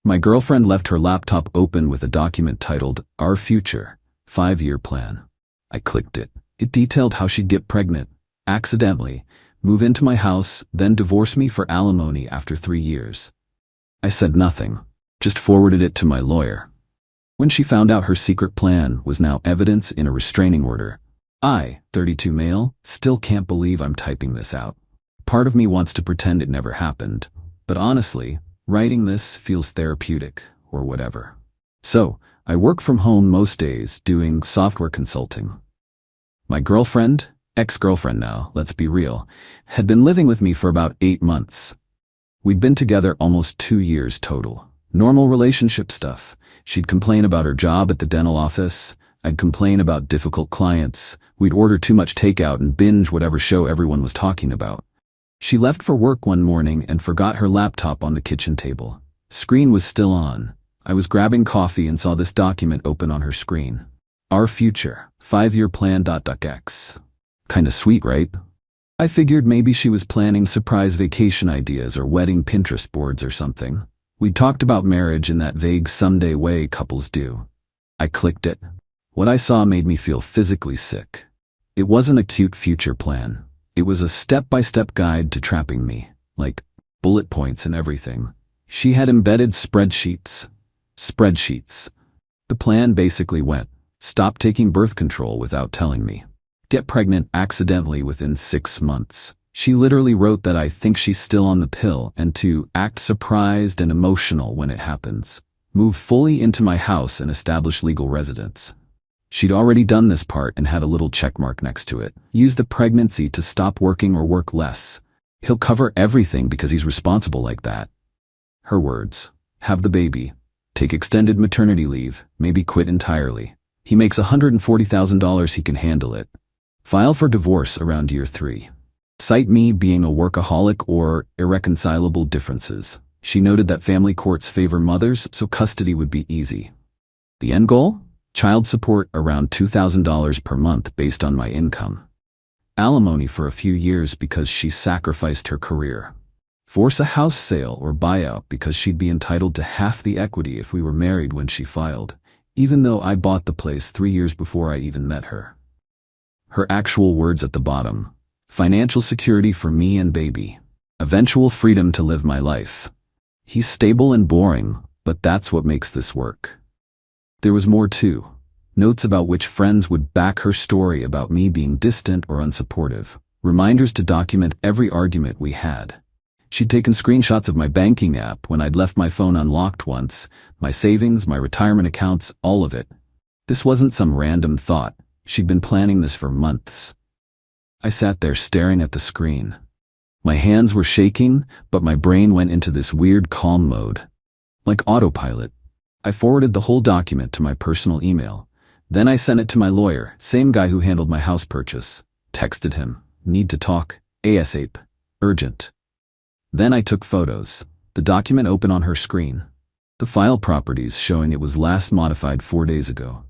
My girlfriend left her laptop open with a document titled, Our Future, 5-Year Plan. I clicked it. It detailed how she'd get pregnant, accidentally, move into my house, then divorce me for alimony after 3 years. I said nothing, just forwarded it to my lawyer. When she found out her secret plan was now evidence in a restraining order, I, 32 male, still can't believe I'm typing this out. Part of me wants to pretend it never happened, but honestly, writing this feels therapeutic, or whatever. So, I work from home most days doing software consulting. My girlfriend, ex-girlfriend now, let's be real, had been living with me for about 8 months. We'd been together almost 2 years total. Normal relationship stuff. She'd complain about her job at the dental office. I'd complain about difficult clients. We'd order too much takeout and binge whatever show everyone was talking about. She left for work one morning and forgot her laptop on the kitchen table. Screen was still on. I was grabbing coffee and saw this document open on her screen. Our Future, 5-Year Plan.x. Kinda sweet, right? I figured maybe she was planning surprise vacation ideas or wedding Pinterest boards or something. We talked about marriage in that vague someday way couples do. I clicked it. What I saw made me feel physically sick. It wasn't a cute future plan. It was a step-by-step guide to trapping me, like bullet points and everything. She had embedded spreadsheets. The plan basically went, stop taking birth control without telling me. Get pregnant accidentally within 6 months. She literally wrote that I think she's still on the pill and to act surprised and emotional when it happens. Move fully into my house and establish legal residence. She'd already done this part and had a little checkmark next to it. Use the pregnancy to stop working or work less. He'll cover everything because he's responsible like that. Her words. Have the baby. Take extended maternity leave, maybe quit entirely. He makes $140,000, he can handle it. File for divorce around year 3. Cite me being a workaholic or irreconcilable differences. She noted that family courts favor mothers, so custody would be easy. The end goal? Child support around $2,000 per month based on my income. Alimony for a few years because she sacrificed her career. Force a house sale or buyout because she'd be entitled to half the equity if we were married when she filed, even though I bought the place 3 years before I even met her. Her actual words at the bottom. Financial security for me and baby. Eventual freedom to live my life. He's stable and boring, but that's what makes this work. There was more too. Notes about which friends would back her story about me being distant or unsupportive. Reminders to document every argument we had. She'd taken screenshots of my banking app when I'd left my phone unlocked once, my savings, my retirement accounts, all of it. This wasn't some random thought. She'd been planning this for months. I sat there staring at the screen. My hands were shaking, but my brain went into this weird calm mode. Like autopilot. I forwarded the whole document to my personal email. Then I sent it to my lawyer, same guy who handled my house purchase. Texted him, need to talk, ASAP, urgent. Then I took photos. The document open on her screen. The file properties showing it was last modified 4 days ago.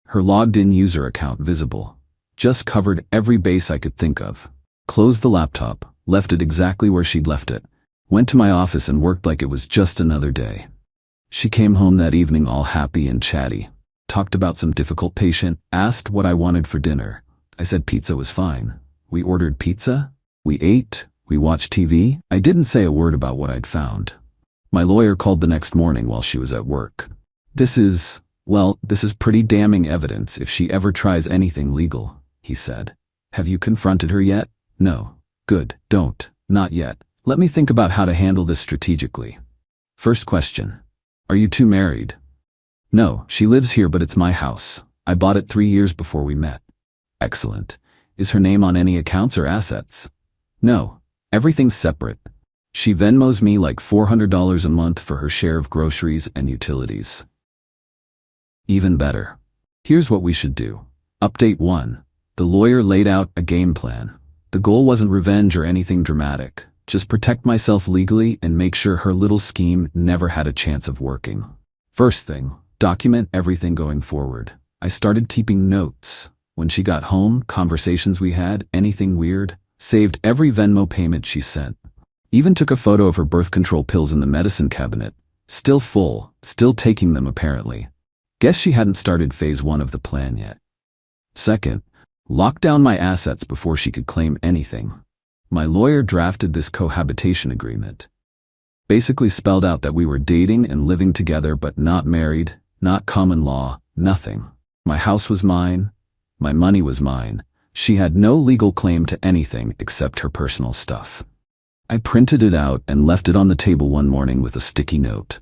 Her logged-in user account visible. Just covered every base I could think of. Closed the laptop, left it exactly where she'd left it. Went to my office and worked like it was just another day. She came home that evening all happy and chatty. Talked about some difficult patient, asked what I wanted for dinner. I said pizza was fine. We ordered pizza. We ate. We watched TV. I didn't say a word about what I'd found. My lawyer called the next morning while she was at work. This is pretty damning evidence if she ever tries anything legal, he said. Have you confronted her yet? No. Good. Don't. Not yet. Let me think about how to handle this strategically. First question. Are you two married? No, she lives here but it's my house. I bought it 3 years before we met. Excellent. Is her name on any accounts or assets? No, everything's separate. She Venmos me like $400 a month for her share of groceries and utilities. Even better. Here's what we should do. Update 1. The lawyer laid out a game plan. The goal wasn't revenge or anything dramatic. Just protect myself legally and make sure her little scheme never had a chance of working. First thing, document everything going forward. I started keeping notes. When she got home, conversations we had, anything weird, saved every Venmo payment she sent. Even took a photo of her birth control pills in the medicine cabinet. Still full, still taking them apparently. Guess she hadn't started phase 1 of the plan yet. Second, lock down my assets before she could claim anything. My lawyer drafted this cohabitation agreement. Basically spelled out that we were dating and living together but not married, not common law, nothing. My house was mine, my money was mine. She had no legal claim to anything except her personal stuff. I printed it out and left it on the table one morning with a sticky note.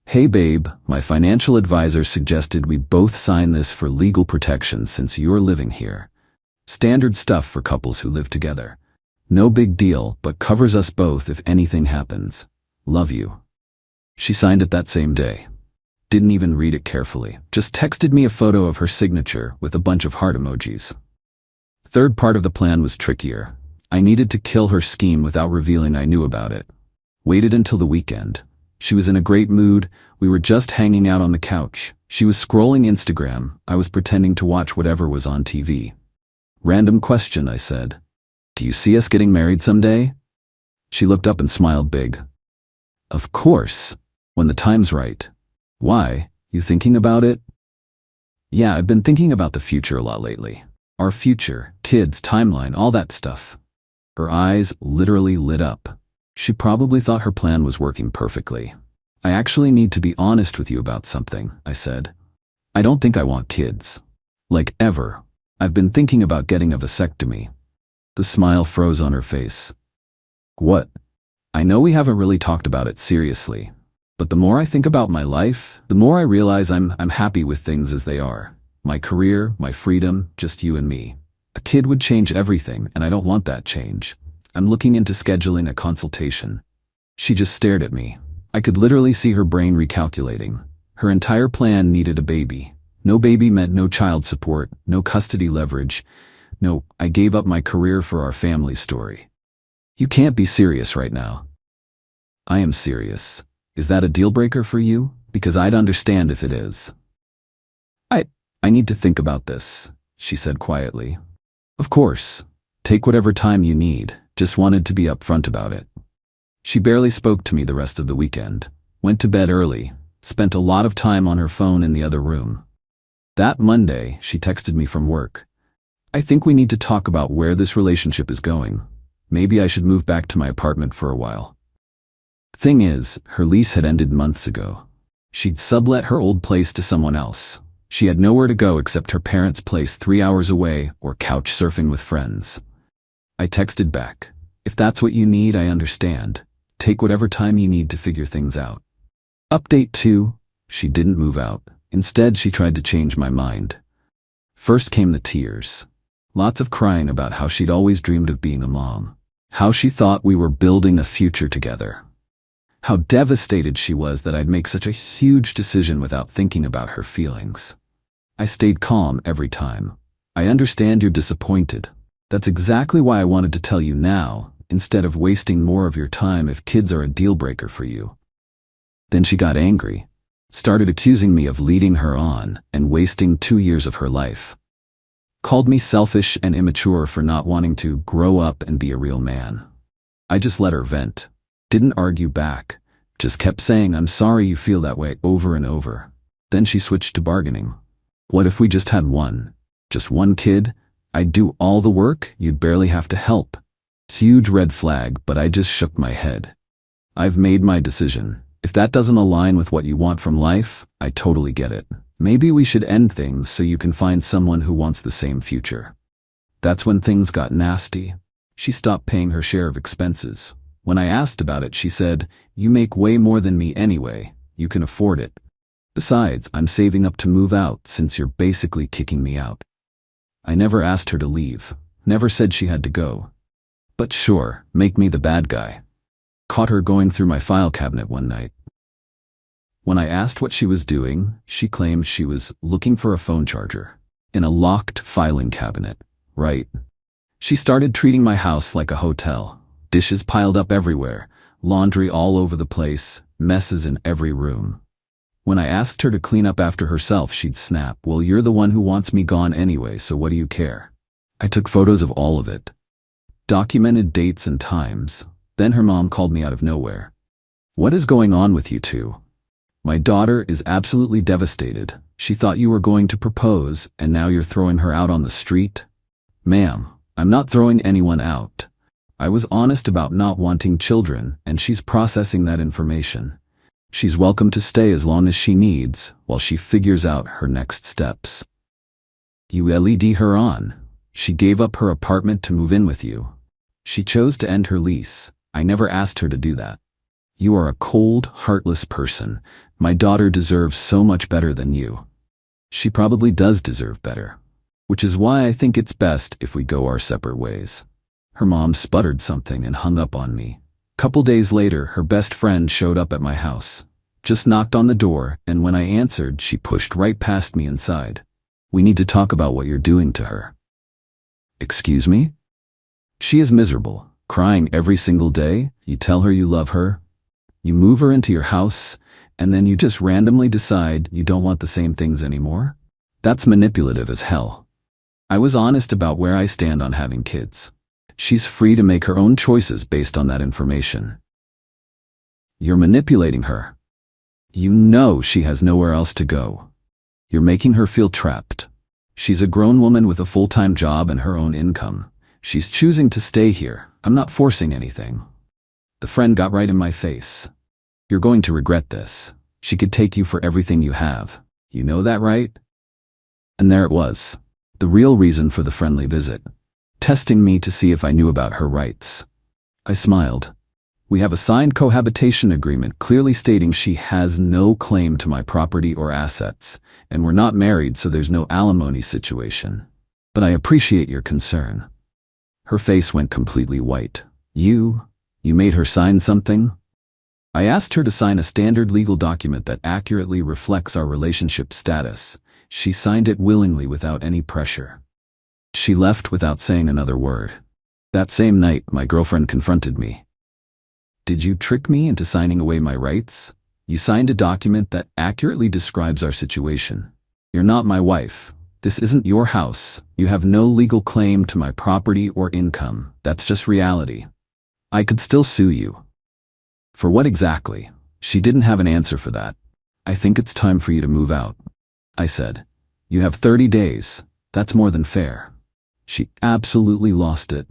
Hey babe, my financial advisor suggested we both sign this for legal protection since you're living here. Standard stuff for couples who live together. No big deal, but covers us both if anything happens. Love you. She signed it that same day. Didn't even read it carefully. Just texted me a photo of her signature with a bunch of heart emojis. Third part of the plan was trickier. I needed to kill her scheme without revealing I knew about it. Waited until the weekend. She was in a great mood. We were just hanging out on the couch. She was scrolling Instagram. I was pretending to watch whatever was on TV. Random question, I said. Do you see us getting married someday? She looked up and smiled big. Of course, when the time's right. Why? You thinking about it? Yeah, I've been thinking about the future a lot lately. Our future, kids, timeline, all that stuff. Her eyes literally lit up. She probably thought her plan was working perfectly. I actually need to be honest with you about something, I said. I don't think I want kids. Like ever. I've been thinking about getting a vasectomy. The smile froze on her face. What? I know we haven't really talked about it seriously, but the more I think about my life, the more I realize I'm happy with things as they are. My career, my freedom, just you and me. A kid would change everything, and I don't want that change. I'm looking into scheduling a consultation. She just stared at me. I could literally see her brain recalculating. Her entire plan needed a baby. No baby meant no child support, no custody leverage. No, I gave up my career for our family story. You can't be serious right now. I am serious. Is that a deal breaker for you? Because I'd understand if it is. I need to think about this, she said quietly. Of course. Take whatever time you need. Just wanted to be upfront about it. She barely spoke to me the rest of the weekend. Went to bed early. Spent a lot of time on her phone in the other room. That Monday, she texted me from work. I think we need to talk about where this relationship is going. Maybe I should move back to my apartment for a while. Thing is, her lease had ended months ago. She'd sublet her old place to someone else. She had nowhere to go except her parents' place 3 hours away or couch surfing with friends. I texted back. If that's what you need, I understand. Take whatever time you need to figure things out. Update 2. She didn't move out. Instead, she tried to change my mind. First came the tears. Lots of crying about how she'd always dreamed of being a mom. How she thought we were building a future together. How devastated she was that I'd make such a huge decision without thinking about her feelings. I stayed calm every time. I understand you're disappointed. That's exactly why I wanted to tell you now, instead of wasting more of your time if kids are a deal breaker for you. Then she got angry. Started accusing me of leading her on and wasting 2 years of her life. Called me selfish and immature for not wanting to grow up and be a real man. I just let her vent. Didn't argue back. Just kept saying I'm sorry you feel that way over and over. Then she switched to bargaining. What if we just had one? Just one kid? I'd do all the work, you'd barely have to help. Huge red flag, but I just shook my head. I've made my decision. If that doesn't align with what you want from life, I totally get it. Maybe we should end things so you can find someone who wants the same future. That's when things got nasty. She stopped paying her share of expenses. When I asked about it, she said, "You make way more than me anyway. You can afford it. Besides, I'm saving up to move out since you're basically kicking me out." I never asked her to leave. Never said she had to go. But sure, make me the bad guy. Caught her going through my file cabinet one night. When I asked what she was doing, she claimed she was looking for a phone charger. In a locked filing cabinet. Right. She started treating my house like a hotel. Dishes piled up everywhere. Laundry all over the place. Messes in every room. When I asked her to clean up after herself, she'd snap, "Well, you're the one who wants me gone anyway, so what do you care?" I took photos of all of it. Documented dates and times. Then her mom called me out of nowhere. "What is going on with you two? My daughter is absolutely devastated. She thought you were going to propose, and now you're throwing her out on the street? Ma'am, I'm not throwing anyone out. I was honest about not wanting children, and she's processing that information. She's welcome to stay as long as she needs, while she figures out her next steps. You led her on. She gave up her apartment to move in with you. She chose to end her lease. I never asked her to do that. You are a cold, heartless person. My daughter deserves so much better than you. She probably does deserve better, which is why I think it's best if we go our separate ways. Her mom sputtered something and hung up on me. Couple days later, her best friend showed up at my house. Just knocked on the door, and when I answered, she pushed right past me inside. We need to talk about what you're doing to her. Excuse me? She is miserable, crying every single day. You tell her you love her. You move her into your house, and then you just randomly decide you don't want the same things anymore? That's manipulative as hell. I was honest about where I stand on having kids. She's free to make her own choices based on that information. You're manipulating her. You know she has nowhere else to go. You're making her feel trapped. She's a grown woman with a full-time job and her own income. She's choosing to stay here. I'm not forcing anything. The friend got right in my face. You're going to regret this. She could take you for everything you have. You know that, right? And there it was. The real reason for the friendly visit. Testing me to see if I knew about her rights. I smiled. We have a signed cohabitation agreement clearly stating she has no claim to my property or assets, and we're not married, so there's no alimony situation. But I appreciate your concern. Her face went completely white. You made her sign something? I asked her to sign a standard legal document that accurately reflects our relationship status. She signed it willingly without any pressure. She left without saying another word. That same night, my girlfriend confronted me. Did you trick me into signing away my rights? You signed a document that accurately describes our situation. You're not my wife. This isn't your house. You have no legal claim to my property or income. That's just reality. I could still sue you. For what exactly? She didn't have an answer for that. I think it's time for you to move out. I said, you have 30 days. That's more than fair. She absolutely lost it,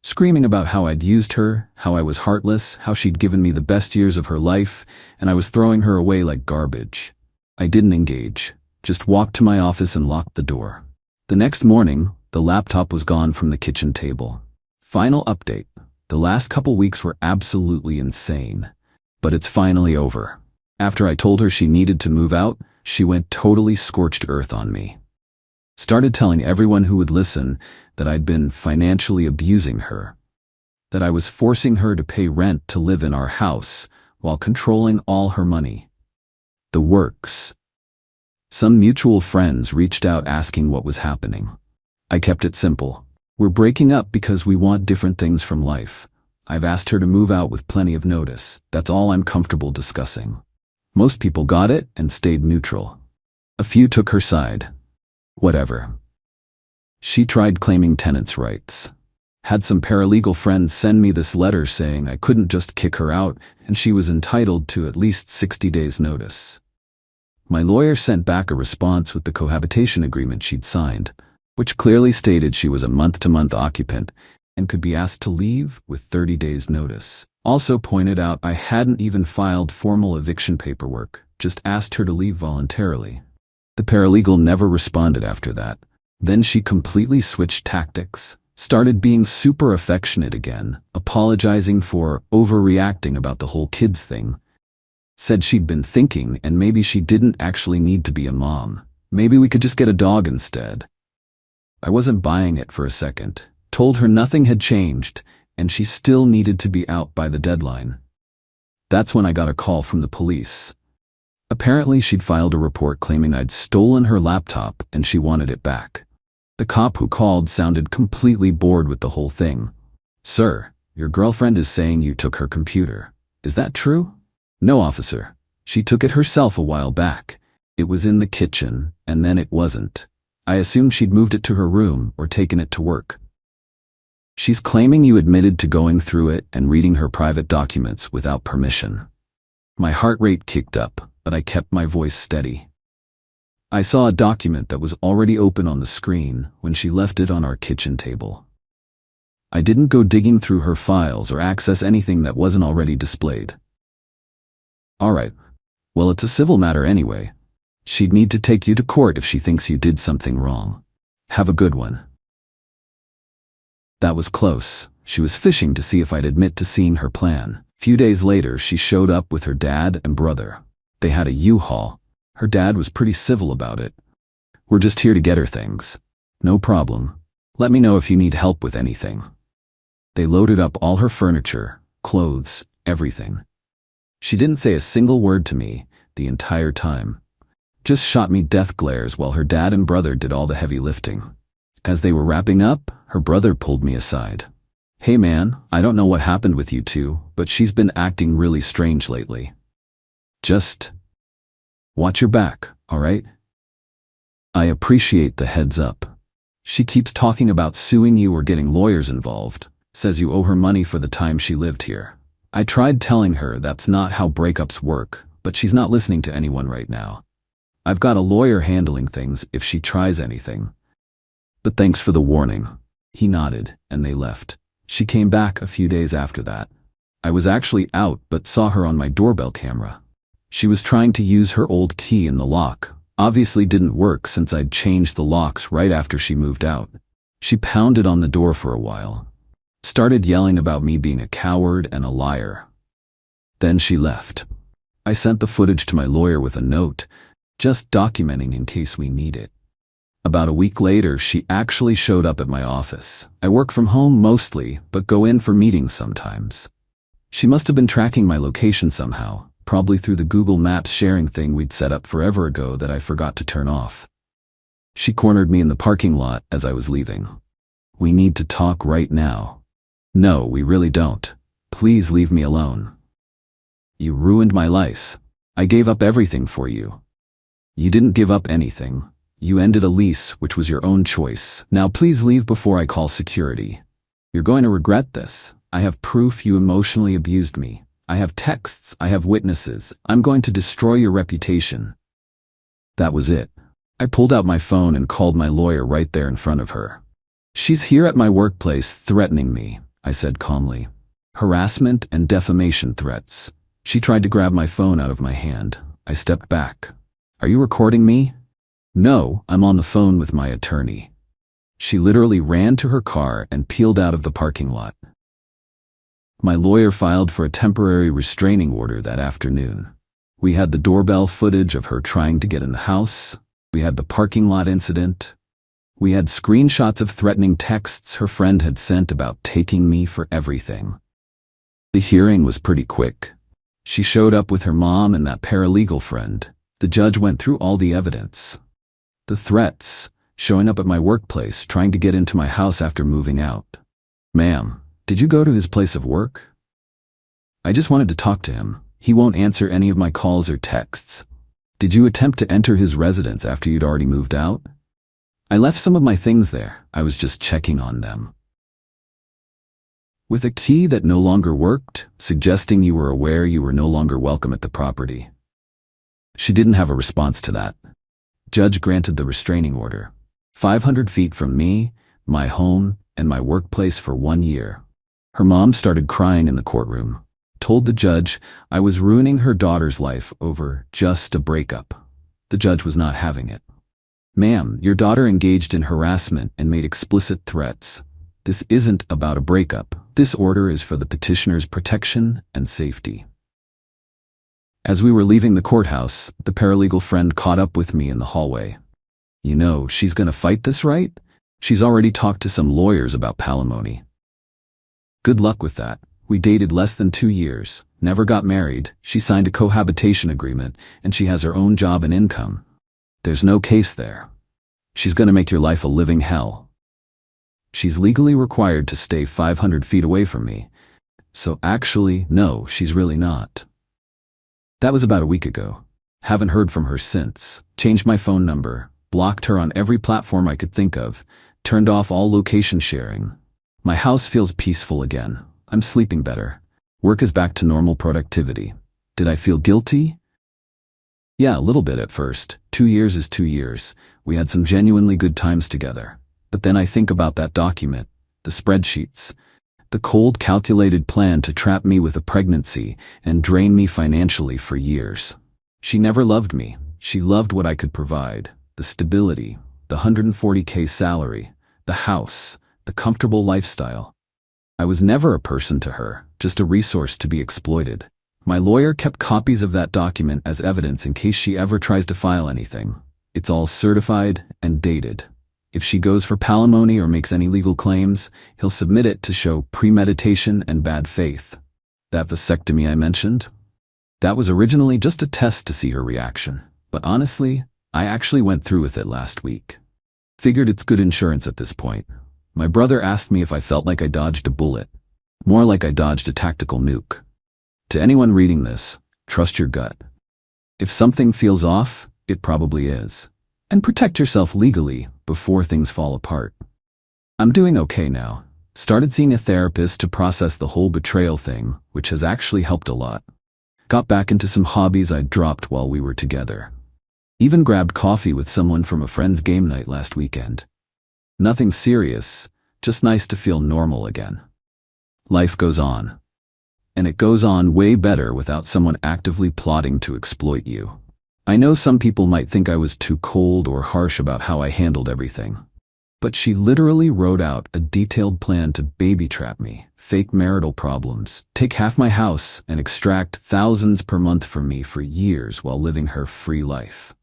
screaming about how I'd used her, how I was heartless, how she'd given me the best years of her life, and I was throwing her away like garbage. I didn't engage, just walked to my office and locked the door. The next morning, the laptop was gone from the kitchen table. Final update. The last couple weeks were absolutely insane. But it's finally over. After I told her she needed to move out, she went totally scorched earth on me. Started telling everyone who would listen that I'd been financially abusing her, that I was forcing her to pay rent to live in our house while controlling all her money. The works. Some mutual friends reached out asking what was happening. I kept it simple. We're breaking up because we want different things from life. I've asked her to move out with plenty of notice. That's all I'm comfortable discussing. Most people got it and stayed neutral. A few took her side. Whatever. She tried claiming tenants' rights. Had some paralegal friends send me this letter saying I couldn't just kick her out and she was entitled to at least 60 days notice. My lawyer sent back a response with the cohabitation agreement she'd signed, which clearly stated she was a month-to-month occupant and could be asked to leave with 30 days notice. Also pointed out I hadn't even filed formal eviction paperwork, just asked her to leave voluntarily. The paralegal never responded after that. Then she completely switched tactics, started being super affectionate again, apologizing for overreacting about the whole kids thing. Said she'd been thinking and maybe she didn't actually need to be a mom. Maybe we could just get a dog instead. I wasn't buying it for a second. Told her nothing had changed and she still needed to be out by the deadline. That's when I got a call from the police. Apparently she'd filed a report claiming I'd stolen her laptop and she wanted it back. The cop who called sounded completely bored with the whole thing. Sir, your girlfriend is saying you took her computer. Is that true? No, officer. She took it herself a while back. It was in the kitchen, and then it wasn't. I assumed she'd moved it to her room or taken it to work. She's claiming you admitted to going through it and reading her private documents without permission. My heart rate kicked up, but I kept my voice steady. I saw a document that was already open on the screen when she left it on our kitchen table. I didn't go digging through her files or access anything that wasn't already displayed. All right, well, it's a civil matter anyway. She'd need to take you to court if she thinks you did something wrong. Have a good one. That was close. She was fishing to see if I'd admit to seeing her plan. A few days later, she showed up with her dad and brother. They had a U-Haul. Her dad was pretty civil about it. We're just here to get her things. No problem. Let me know if you need help with anything. They loaded up all her furniture, clothes, everything. She didn't say a single word to me the entire time. Just shot me death glares while her dad and brother did all the heavy lifting. As they were wrapping up, her brother pulled me aside. Hey man, I don't know what happened with you two, but she's been acting really strange lately. Just watch your back, all right? I appreciate the heads up. She keeps talking about suing you or getting lawyers involved, says you owe her money for the time she lived here. I tried telling her that's not how breakups work, but she's not listening to anyone right now. I've got a lawyer handling things if she tries anything. But thanks for the warning. He nodded, and they left. She came back a few days after that. I was actually out but saw her on my doorbell camera. She was trying to use her old key in the lock. Obviously didn't work since I'd changed the locks right after she moved out. She pounded on the door for a while. Started yelling about me being a coward and a liar. Then she left. I sent the footage to my lawyer with a note, just documenting in case we need it. About a week later, she actually showed up at my office. I work from home mostly, but go in for meetings sometimes. She must have been tracking my location somehow, probably through the Google Maps sharing thing we'd set up forever ago that I forgot to turn off. She cornered me in the parking lot as I was leaving. We need to talk right now. No, we really don't. Please leave me alone. You ruined my life. I gave up everything for you. You didn't give up anything. You ended a lease, which was your own choice. Now please leave before I call security. You're going to regret this. I have proof you emotionally abused me. I have texts. I have witnesses. I'm going to destroy your reputation. That was it. I pulled out my phone and called my lawyer right there in front of her. She's here at my workplace threatening me, I said calmly. Harassment and defamation threats. She tried to grab my phone out of my hand. I stepped back. Are you recording me? No, I'm on the phone with my attorney. She literally ran to her car and peeled out of the parking lot. My lawyer filed for a temporary restraining order that afternoon. We had the doorbell footage of her trying to get in the house. We had the parking lot incident. We had screenshots of threatening texts her friend had sent about taking me for everything. The hearing was pretty quick. She showed up with her mom and that paralegal friend. The judge went through all the evidence. The threats, showing up at my workplace, trying to get into my house after moving out. Ma'am, did you go to his place of work? I just wanted to talk to him. He won't answer any of my calls or texts. Did you attempt to enter his residence after you'd already moved out? I left some of my things there. I was just checking on them. With a key that no longer worked, suggesting you were aware you were no longer welcome at the property. She didn't have a response to that. Judge granted the restraining order. 500 feet from me, my home, and my workplace for 1 year. Her mom started crying in the courtroom. Told the judge I was ruining her daughter's life over just a breakup. The judge was not having it. Ma'am, your daughter engaged in harassment and made explicit threats. This isn't about a breakup. This order is for the petitioner's protection and safety. As we were leaving the courthouse, the paralegal friend caught up with me in the hallway. You know, she's gonna fight this, right? She's already talked to some lawyers about palimony. Good luck with that. We dated less than 2 years, never got married, she signed a cohabitation agreement, and she has her own job and income. There's no case there. She's gonna make your life a living hell. She's legally required to stay 500 feet away from me. So actually, no, she's really not. That was about a week ago. Haven't heard from her since. Changed my phone number, blocked her on every platform I could think of, turned off all location sharing. My house feels peaceful again. I'm sleeping better. Work is back to normal productivity. Did I feel guilty? Yeah, a little bit at first. 2 years is 2 years. We had some genuinely good times together. But then I think about that document, the spreadsheets, the cold, calculated plan to trap me with a pregnancy and drain me financially for years. She never loved me. She loved what I could provide. The stability, the $140K salary, the house, the comfortable lifestyle. I was never a person to her, just a resource to be exploited. My lawyer kept copies of that document as evidence in case she ever tries to file anything. It's all certified and dated. If she goes for palimony or makes any legal claims, he'll submit it to show premeditation and bad faith. That vasectomy I mentioned? That was originally just a test to see her reaction. But honestly, I actually went through with it last week. Figured it's good insurance at this point. My brother asked me if I felt like I dodged a bullet. More like I dodged a tactical nuke. To anyone reading this, trust your gut. If something feels off, it probably is. And protect yourself legally before things fall apart. I'm doing okay now. Started seeing a therapist to process the whole betrayal thing, which has actually helped a lot. Got back into some hobbies I'd dropped while we were together. Even grabbed coffee with someone from a friend's game night last weekend. Nothing serious, just nice to feel normal again. Life goes on. And it goes on way better without someone actively plotting to exploit you. I know some people might think I was too cold or harsh about how I handled everything. But she literally wrote out a detailed plan to baby trap me, fake marital problems, take half my house, and extract thousands per month from me for years while living her free life.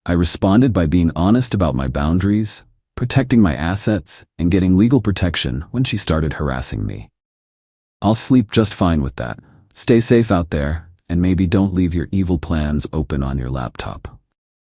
I responded by being honest about my boundaries, protecting my assets, and getting legal protection when she started harassing me. I'll sleep just fine with that. Stay safe out there, and maybe don't leave your evil plans open on your laptop.